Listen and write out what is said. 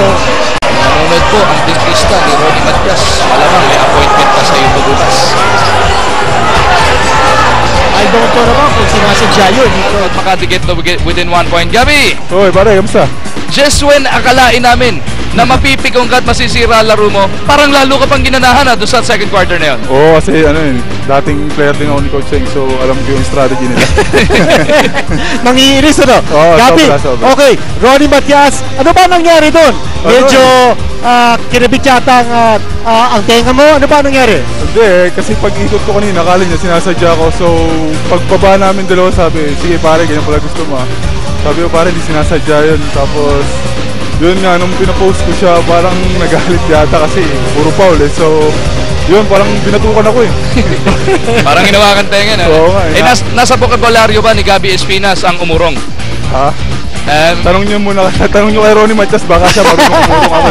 Larumo. Nanonood po ang dentista ni Ronnie Matias. Malamang may appointment pa sa iyo bukas. I don't know naman kung sinasadya yun. Makadikit to within 1 point. Gabi! Hoy, pare, kamusta? Just when akalain namin na mapipikong ka at masisira laro mo, parang lalo ka pang ginanahan doon sa second quarter na yun. Oo, kasi ano yun, dating player din ako ni Coach Cheng, so alam ko yung strategy nila. Nangiinis, ano? Oo, Gabi, sobra. okay, Ronnie Matias, ano ba nangyari doon? Medyo kinabit yata ang tenga mo. Ano ba nangyari? Hindi, kasi pag ikot ko kanina, akala niya sinasadya ko. So, pagbaba namin dalawa, sabi, sige pare, ganyan pala gusto mo. Sabi ko pare, hindi sinasadya yun. Tapos, yun nga, nung pinapost ko siya, parang nagalit yata kasi puro foul eh. So, yun, parang binatukan ako eh. Parang hinawakan tenga na. Oo nga. Nasa bokabularyo ba ni Gabi Espinas ang umurong? Ha? Tanong niyo muna, tanong niyo kay Ronnie Matias, baka siya marunong umurong ako.